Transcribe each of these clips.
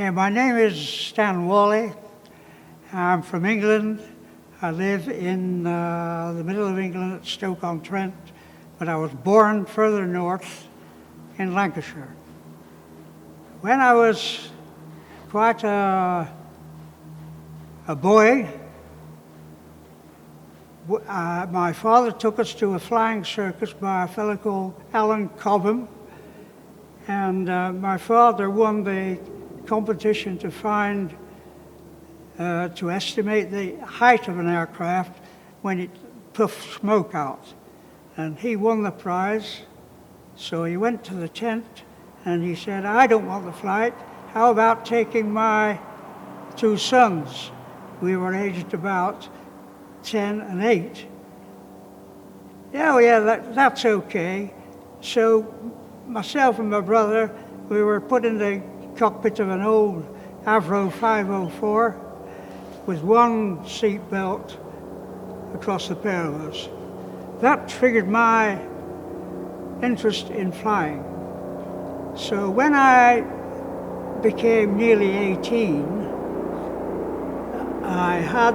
Yeah, my name is Stanley. I'm from England. I live in the middle of England at Stoke-on-Trent, but I was born further north in Lancashire. When I was quite a boy, my father took us to a flying circus by a fellow called Alan Cobham, and my father won the competition to estimate the height of an aircraft when it puffed smoke out. And he won the prize, so he went to the tent and he said, I don't want the flight, how about taking my two sons? We were aged about 10 and 8. That's okay. So myself and my brother, we were put in the cockpit of an old Avro 504 with one seat belt across the pair of us. That triggered my interest in flying. So when I became nearly 18, I had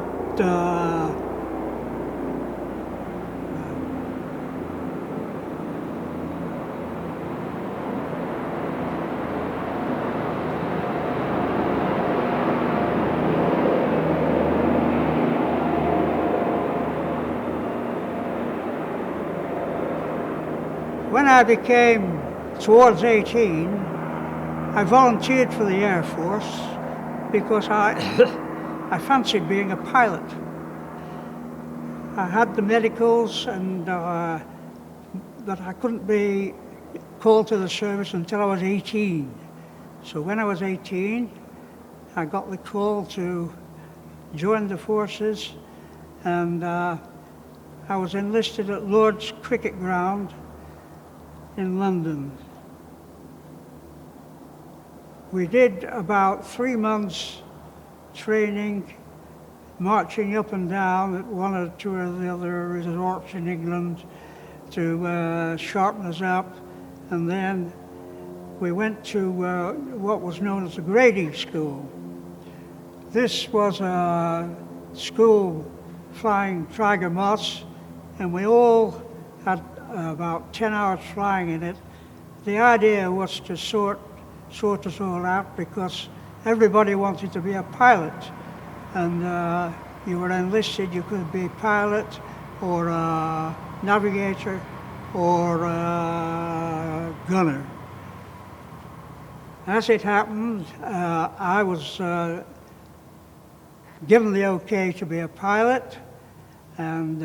when I became towards 18, I volunteered for the Air Force because I fancied being a pilot. I had the medicals, and but I couldn't be called to the service until I was 18. So when I was 18, I got the call to join the forces, and I was enlisted at Lord's Cricket Ground in London. We did about 3 months training, marching up and down at one or two of the other resorts in England to sharpen us up. And then we went to what was known as the grading school. This was a school flying Tiger Moths, and we all had about 10 hours flying in it. The idea was to sort us all out because everybody wanted to be a pilot, and you were enlisted. You could be a pilot or a navigator or a gunner. As it happened, I was given the okay to be a pilot, and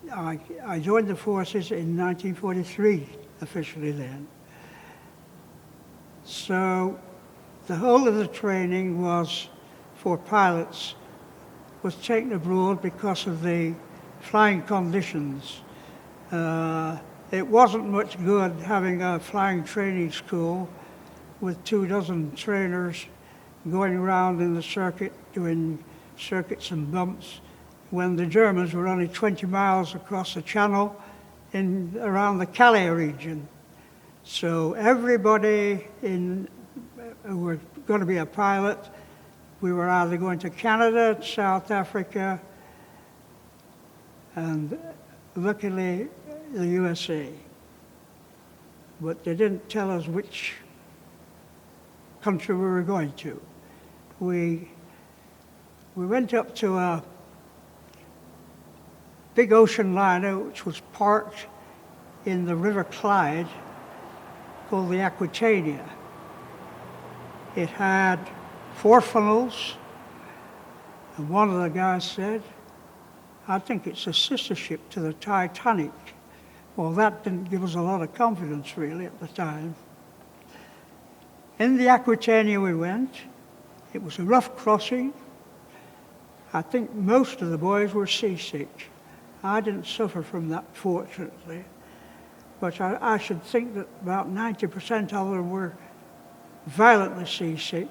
I joined the forces in 1943, officially then. So the whole of the training was for pilots, was taken abroad because of the flying conditions. It wasn't much good having a flying training school with 24 trainers going around in the circuit, doing circuits and bumps, when the Germans were only 20 miles across the channel around the Calais region. So everybody who were going to be a pilot, we were either going to Canada, South Africa, and luckily the USA. But they didn't tell us which country we were going to. We went up to a big ocean liner which was parked in the River Clyde called the Aquitania. It had 4 funnels, and one of the guys said, I think it's a sister ship to the Titanic. Well, that didn't give us a lot of confidence really at the time. In the Aquitania we went. It was a rough crossing. I think most of the boys were seasick. I didn't suffer from that, fortunately, but I should think that about 90% of them were violently seasick,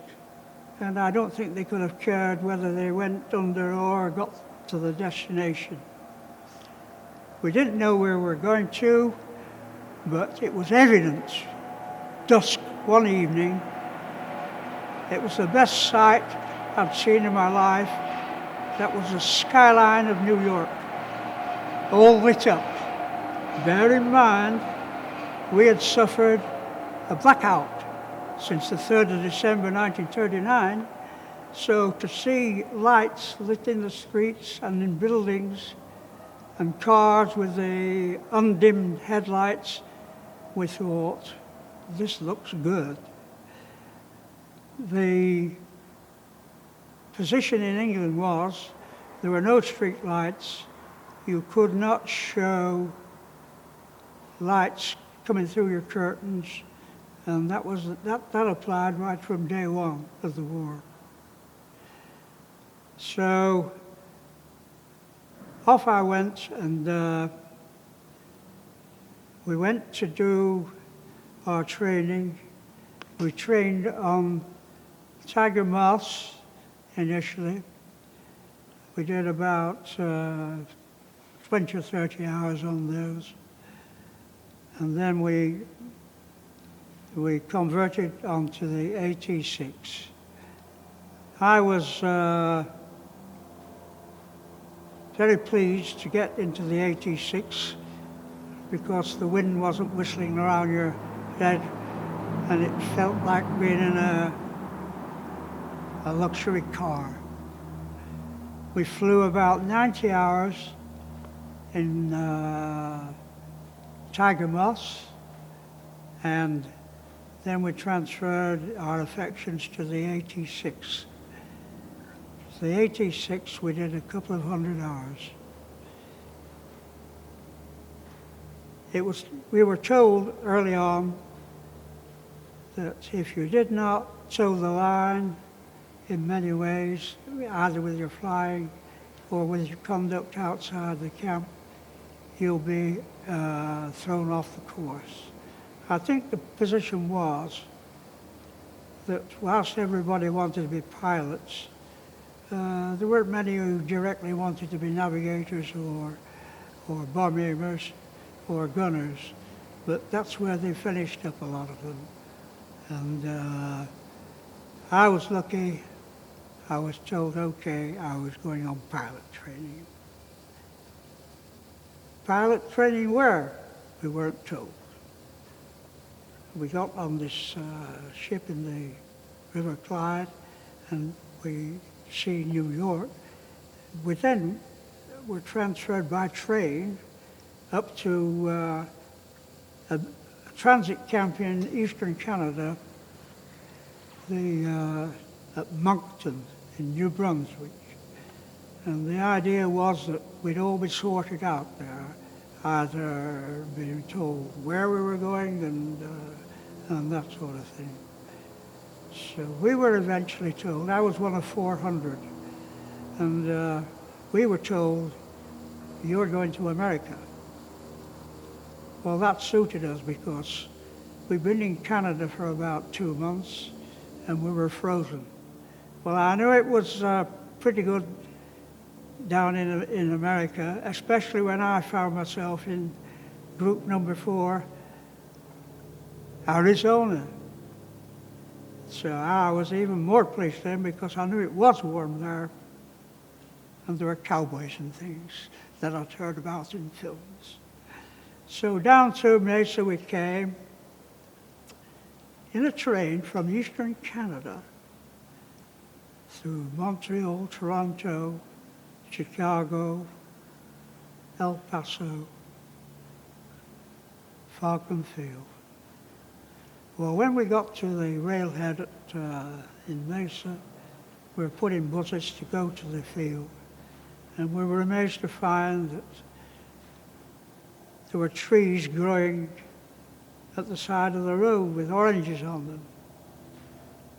and I don't think they could have cared whether they went under or got to the destination. We didn't know where we were going to, but it was evident, dusk one evening. It was the best sight I'd seen in my life. That was the skyline of New York, all lit up. Bear in mind, we had suffered a blackout since the 3rd of December 1939, so to see lights lit in the streets and in buildings and cars with the undimmed headlights, we thought, this looks good. The position in England was there were no street lights. You could not show lights coming through your curtains, and that applied right from day one of the war. So off I went, and we went to do our training. We trained on tiger moths initially. We did about 20 or 30 hours on those. And then we converted onto the AT-6. I was very pleased to get into the AT-6 because the wind wasn't whistling around your head, and it felt like being in a luxury car. We flew about 90 hours in tiger moths, and then we transferred our affections to the AT-6. The AT-6 we did a couple of hundred hours. We were told early on that if you did not toe the line in many ways, either with your flying or with your conduct outside the camp, you'll be thrown off the course. I think the position was that whilst everybody wanted to be pilots, there weren't many who directly wanted to be navigators or bomb-aimers or gunners, but that's where they finished up, a lot of them. And I was lucky. I was told, okay, I was going on pilot training. Pilot training where? We weren't told. We got on this ship in the River Clyde, and we see New York. We then were transferred by train up to a transit camp in eastern Canada, at Moncton in New Brunswick. And the idea was that we'd all be sorted out there, either being told where we were going and that sort of thing. So we were eventually told, I was one of 400, and we were told, you're going to America. Well, that suited us because we'd been in Canada for about 2 months, and we were frozen. Well, I knew it was pretty good down in America, especially when I found myself in group number 4, Arizona. So I was even more pleased then because I knew it was warm there, and there were cowboys and things that I'd heard about in films. So down to Mesa we came in a train from eastern Canada through Montreal, Toronto, Chicago, El Paso, Falcon Field. Well, when we got to the railhead in Mesa, we were put in buses to go to the field, and we were amazed to find that there were trees growing at the side of the road with oranges on them.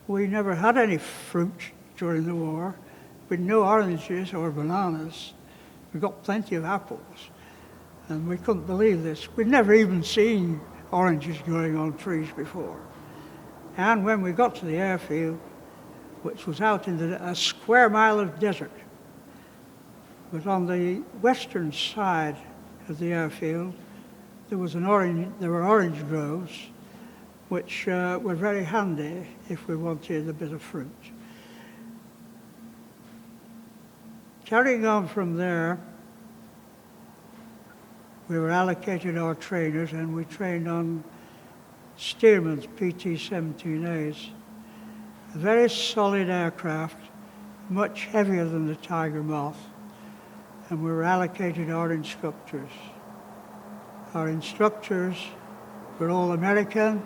We never had any fruit during the war, with no oranges or bananas. We got plenty of apples, and we couldn't believe this. We'd never even seen oranges growing on trees before. And when we got to the airfield, which was out in a square mile of desert, but on the western side of the airfield, there were orange groves, which were very handy if we wanted a bit of fruit. Carrying on from there, we were allocated our trainers, and we trained on Stearman's PT-17As, a very solid aircraft, much heavier than the Tiger Moth, and we were allocated our instructors. Our instructors were all American,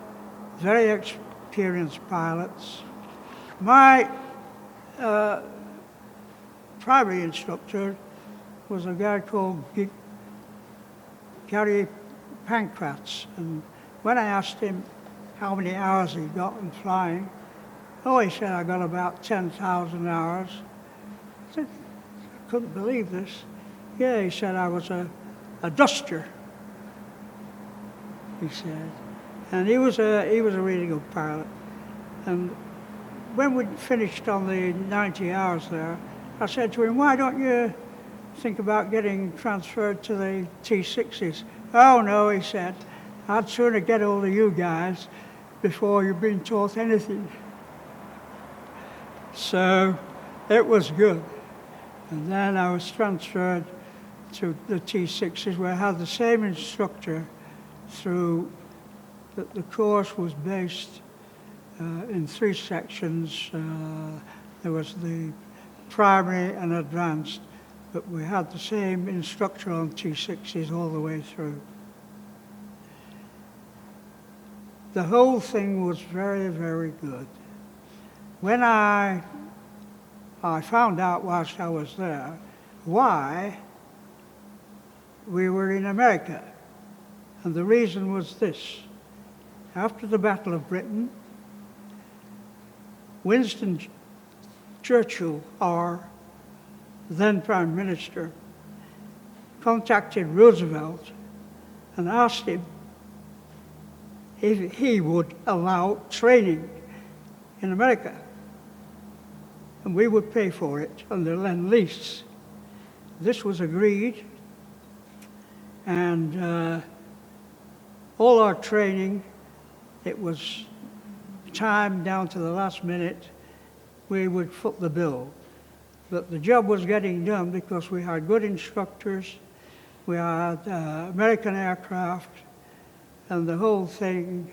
very experienced pilots. My primary instructor was a guy called Gary Pancratz, and when I asked him how many hours he got in flying, he said, I got about 10,000 hours. I said, I couldn't believe this. Yeah, he said, I was a duster, he said. And he was a really good pilot. And when we'd finished on the 90 hours there, I said to him, why don't you think about getting transferred to the T-60s? Oh, no, he said, I'd sooner get hold of you guys before you've been taught anything. So it was good. And then I was transferred to the T-60s, where I had the same instructor through. The course was based in 3 sections. There was the primary and advanced, but we had the same instructor on T-60s all the way through. The whole thing was very, very good. When I found out whilst I was there why we were in America, and the reason was this. After the Battle of Britain, Winston Churchill, our then Prime Minister, contacted Roosevelt and asked him if he would allow training in America, and we would pay for it under Lend-Lease. This was agreed, and all our training, it was timed down to the last minute. We would foot the bill. But the job was getting done because we had good instructors, we had American aircraft, and the whole thing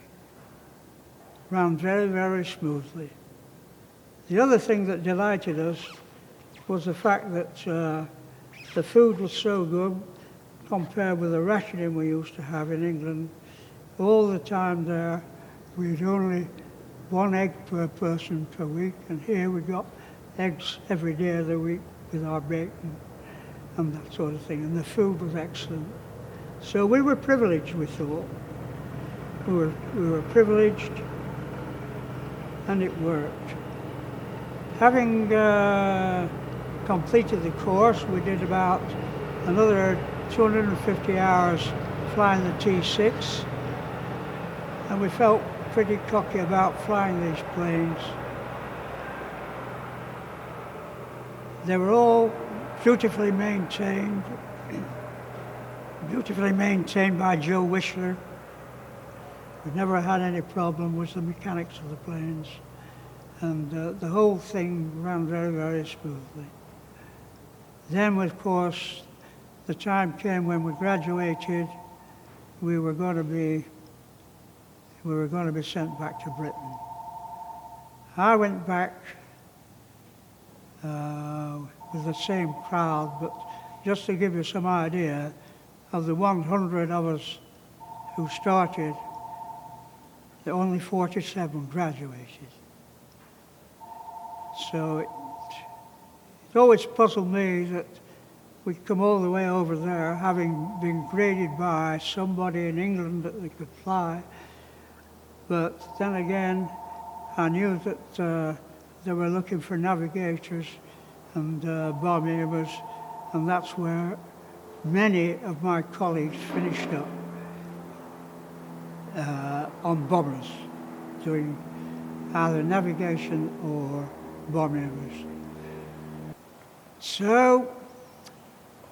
ran very, very smoothly. The other thing that delighted us was the fact that the food was so good compared with the rationing we used to have in England. All the time there, we had only 1 egg per person per week, and here we got eggs every day of the week with our bacon and that sort of thing, and the food was excellent. So we were privileged, we thought. We were privileged, and it worked. Having completed the course, we did about another 250 hours flying the T-6, and we felt pretty cocky about flying these planes. They were all beautifully maintained by Joe Whistler. We never had any problem with the mechanics of the planes, and the whole thing ran very, very smoothly. Then, of course, the time came when we graduated. We were going to be sent back to Britain. I went back with the same crowd, but just to give you some idea, of the 100 of us who started, there were only 47 graduated. So it always puzzled me that we'd come all the way over there, having been graded by somebody in England that they could fly. But then again, I knew that they were looking for navigators and bomb aimers, and that's where many of my colleagues finished up on bombers, doing either navigation or bomb aimers. So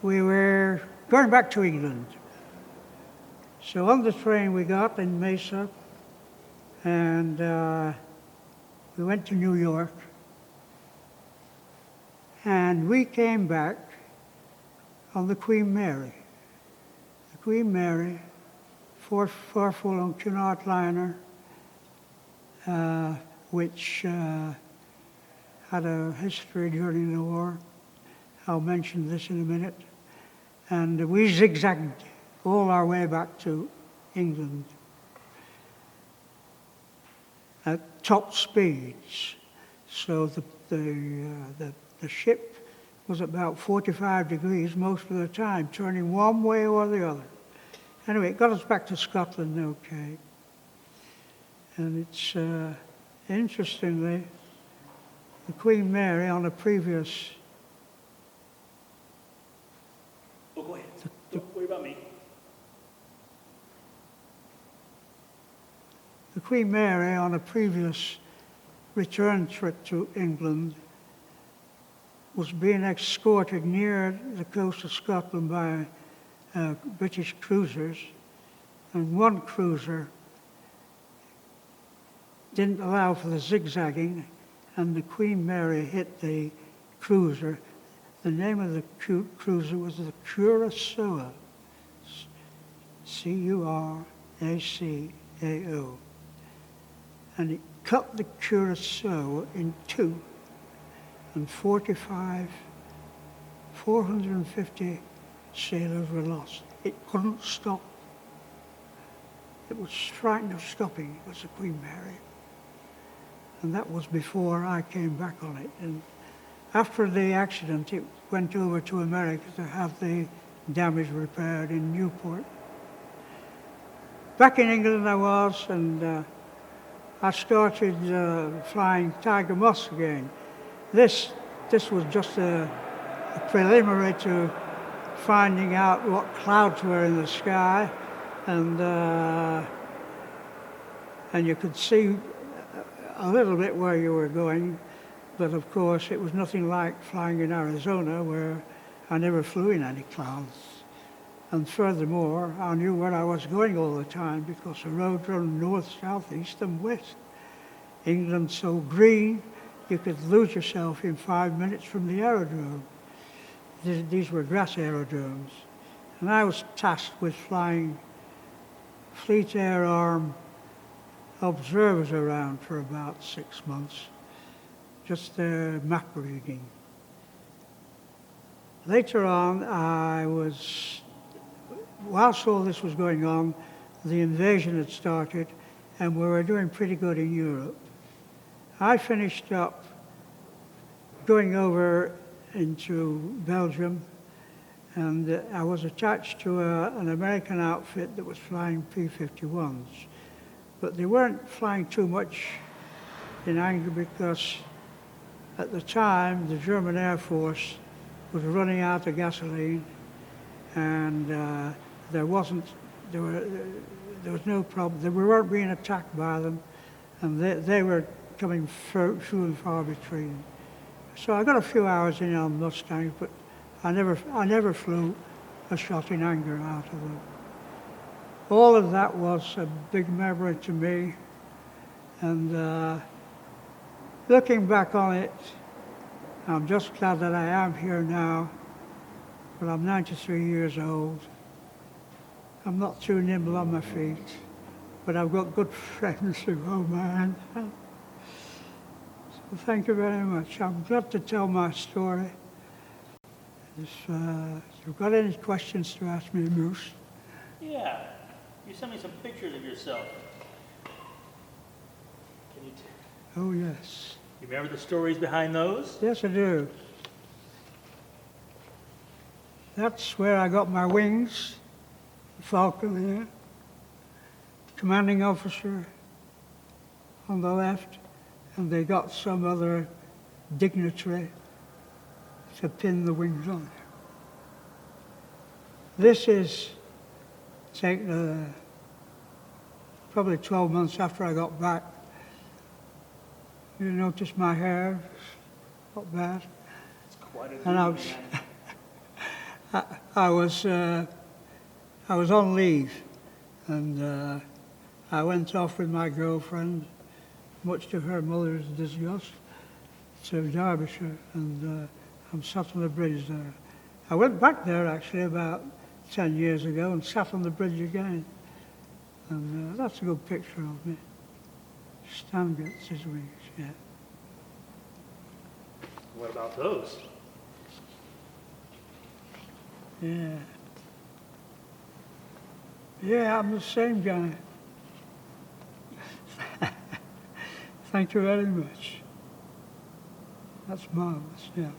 we were going back to England. So on the train we got in Mesa, And we went to New York. And we came back on the Queen Mary. The Queen Mary, four-full Cunard liner, which had a history during the war. I'll mention this in a minute. And we zigzagged all our way back to England at top speeds. So the ship was about 45 degrees most of the time, turning one way or the other. Anyway, it got us back to Scotland okay. And it's, interestingly, the Queen Mary on a previous... Oh, go ahead. Don't worry about me. The Queen Mary on a previous return trip to England was being escorted near the coast of Scotland by British cruisers, and one cruiser didn't allow for the zigzagging, and the Queen Mary hit the cruiser. The name of the cruiser was the Curaçao, C-U-R-A-C-A-O, and it cut the Curaçao in two, and 450 sailors were lost. It couldn't stop. It was frightened of stopping. It was the Queen Mary. And that was before I came back on it. And after the accident, it went over to America to have the damage repaired in Newport. Back in England I was, and I started flying Tiger Moths again. This was just a preliminary to finding out what clouds were in the sky, and you could see a little bit where you were going, but of course it was nothing like flying in Arizona, where I never flew in any clouds. And furthermore, I knew where I was going all the time because the roads run north, south, east, and west. England's so green, you could lose yourself in 5 minutes from the aerodrome. These were grass aerodromes. And I was tasked with flying Fleet Air Arm observers around for about 6 months, just their map reading. Later on, whilst all this was going on, the invasion had started, and we were doing pretty good in Europe. I finished up going over into Belgium, and I was attached to an American outfit that was flying P-51s. But they weren't flying too much in anger because at the time the German Air Force was running out of gasoline, and there was no problem. We weren't being attacked by them, and they were coming few and far between. So I got a few hours in on Mustangs, but I never flew a shot in anger out of them. All of that was a big memory to me, and looking back on it, I'm just glad that I am here now, but I'm 93 years old. I'm not too nimble on my feet, but I've got good friends who hold my hand. So thank you very much. I'm glad to tell my story. If you've got any questions to ask me, Bruce. Yeah. You sent me some pictures of yourself. Can you Oh, yes. You remember the stories behind those? Yes, I do. That's where I got my wings, Falcon here, commanding officer on the left, and they got some other dignitary to pin the wings on. This is taken probably 12 months after I got back. You notice my hair, not bad. It's quite a And I was on leave, and I I went off with my girlfriend, much to her mother's disgust, to Derbyshire, and I'm sat on the bridge there. I went back there actually about 10 years ago and sat on the bridge again. And that's a good picture of me. Stan gets his wings, yeah. What about those? Yeah. Yeah, I'm the same guy. Thank you very much. That's marvelous, yeah.